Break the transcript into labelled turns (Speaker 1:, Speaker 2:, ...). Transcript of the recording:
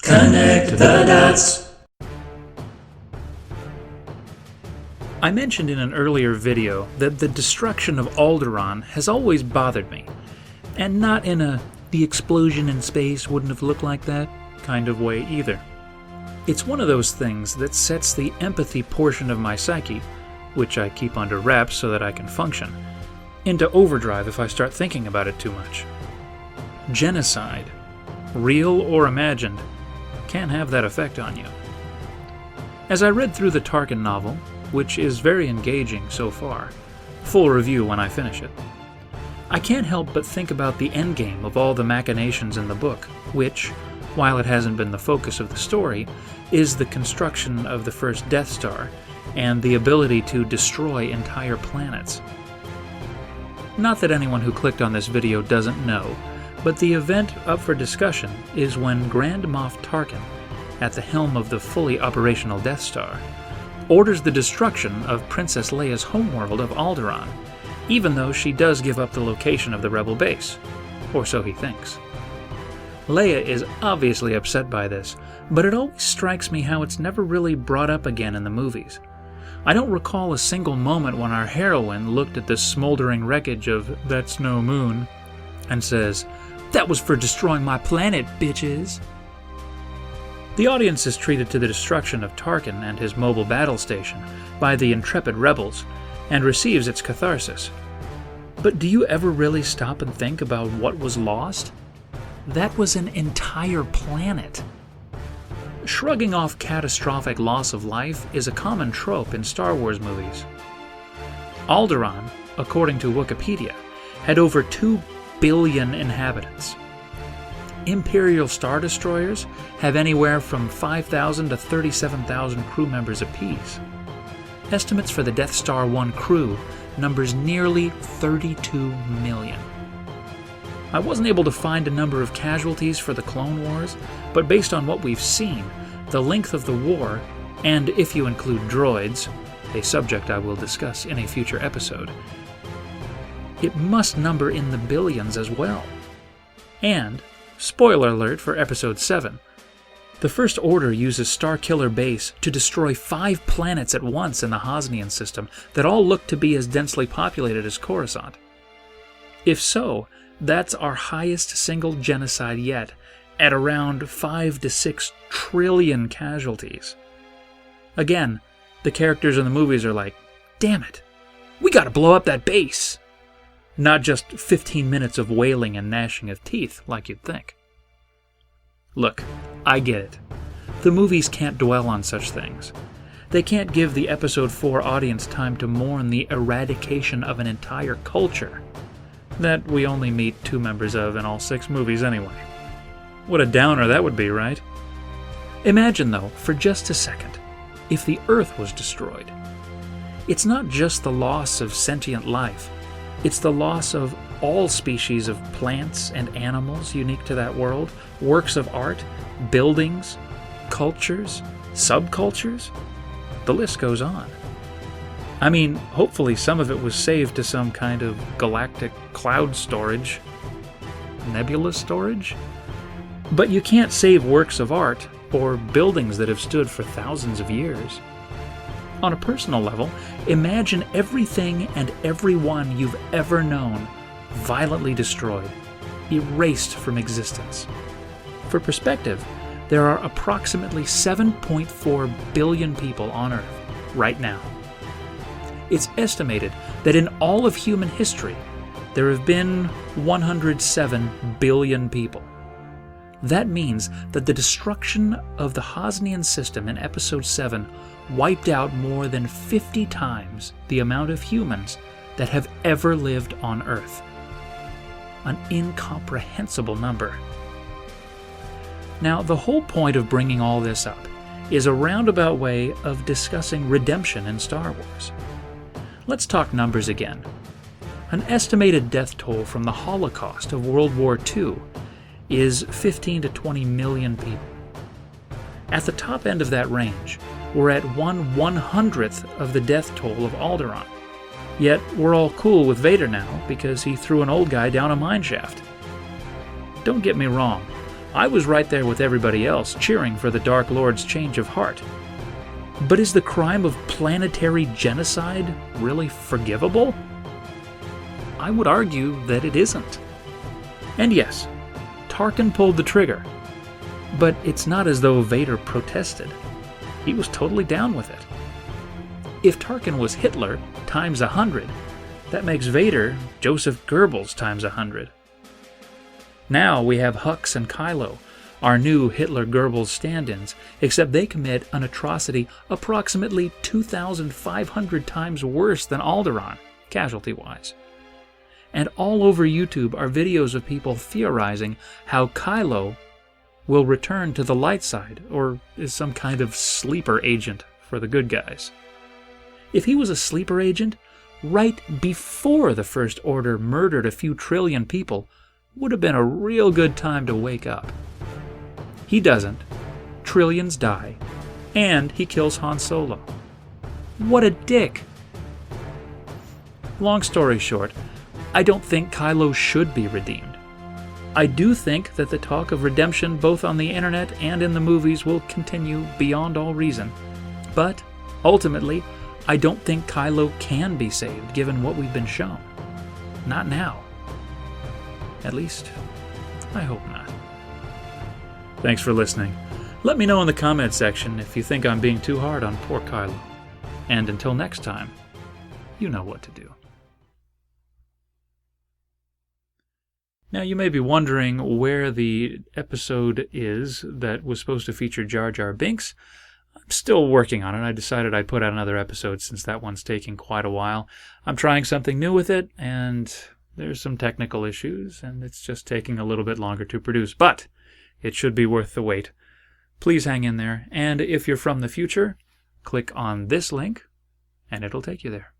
Speaker 1: Connect the dots.
Speaker 2: I mentioned in an earlier video that the destruction of Alderaan has always bothered me, and not in a the explosion in space wouldn't have looked like that kind of way either. It's one of those things that sets the empathy portion of my psyche, which I keep under wraps so that I can function, into overdrive if I start thinking about it too much. Genocide, real or imagined, can have that effect on you. As I read through the Tarkin novel, which is very engaging so far, full review when I finish it, I can't help but think about the endgame of all the machinations in the book, which, while it hasn't been the focus of the story, is the construction of the first Death Star and the ability to destroy entire planets. Not that anyone who clicked on this video doesn't know, but the event up for discussion is when Grand Moff Tarkin, at the helm of the fully operational Death Star, orders the destruction of Princess Leia's homeworld of Alderaan, even though she does give up the location of the rebel base, or so he thinks. Leia is obviously upset by this, but it always strikes me how it's never really brought up again in the movies. I don't recall a single moment when our heroine looked at the smoldering wreckage of That's No Moon and says, "That was for destroying my planet, bitches." The audience is treated to the destruction of Tarkin and his mobile battle station by the intrepid rebels, and receives its catharsis. But do you ever really stop and think about what was lost? That was an entire planet. Shrugging off catastrophic loss of life is a common trope in Star Wars movies. Alderaan, according to Wikipedia, had over 2 billion inhabitants. Imperial Star Destroyers have anywhere from 5,000 to 37,000 crew members apiece. Estimates for the Death Star 1 crew numbers nearly 32 million. I wasn't able to find a number of casualties for the Clone Wars, but based on what we've seen, the length of the war, and if you include droids, a subject I will discuss in a future episode, it must number in the billions as well. And, spoiler alert for Episode 7, the First Order uses Starkiller Base to destroy 5 planets at once in the Hosnian system that all look to be as densely populated as Coruscant. If so, that's our highest single genocide yet, at around 5 to 6 trillion casualties. Again, the characters in the movies are like, "Damn it, we gotta blow up that base!" Not just 15 minutes of wailing and gnashing of teeth like you'd think. Look, I get it. The movies can't dwell on such things. They can't give the Episode 4 audience time to mourn the eradication of an entire culture that we only meet 2 members of in all 6 movies anyway. What a downer that would be, right? Imagine, though, for just a second, if the Earth was destroyed. It's not just the loss of sentient life. It's the loss of all species of plants and animals unique to that world, works of art, buildings, cultures, subcultures. The list goes on. I mean, hopefully some of it was saved to some kind of galactic cloud storage, nebula storage. But you can't save works of art or buildings that have stood for thousands of years. On a personal level, imagine everything and everyone you've ever known violently destroyed, erased from existence. For perspective, there are approximately 7.4 billion people on Earth right now. It's estimated that in all of human history, there have been 107 billion people. That means that the destruction of the Hosnian system in Episode 7 wiped out more than 50 times the amount of humans that have ever lived on Earth. An incomprehensible number. Now, the whole point of bringing all this up is a roundabout way of discussing redemption in Star Wars. Let's talk numbers again. An estimated death toll from the Holocaust of World War II is 15 to 20 million people. At the top end of that range, we're at 1/100th of the death toll of Alderaan. Yet we're all cool with Vader now because he threw an old guy down a mine shaft. Don't get me wrong, I was right there with everybody else, cheering for the Dark Lord's change of heart. But is the crime of planetary genocide really forgivable? I would argue that it isn't. And yes, Tarkin pulled the trigger, but it's not as though Vader protested. He was totally down with it. If Tarkin was Hitler times 100, that makes Vader Joseph Goebbels times 100. Now we have Hux and Kylo, our new Hitler-Goebbels stand-ins, except they commit an atrocity approximately 2,500 times worse than Alderaan, casualty-wise. And all over YouTube are videos of people theorizing how Kylo will return to the light side, or is some kind of sleeper agent for the good guys. If he was a sleeper agent, right before the First Order murdered a few trillion people, would have been a real good time to wake up. He doesn't. Trillions die. And he kills Han Solo. What a dick! Long story short, I don't think Kylo should be redeemed. I do think that the talk of redemption both on the internet and in the movies will continue beyond all reason. But, ultimately, I don't think Kylo can be saved given what we've been shown. Not now. At least, I hope not. Thanks for listening. Let me know in the comments section if you think I'm being too hard on poor Kylo. And until next time, you know what to do. Now you may be wondering where the episode is that was supposed to feature Jar Jar Binks. I'm still working on it. I decided I'd put out another episode since that one's taking quite a while. I'm trying something new with it, and there's some technical issues, and it's just taking a little bit longer to produce. But it should be worth the wait. Please hang in there, and if you're from the future, click on this link, and it'll take you there.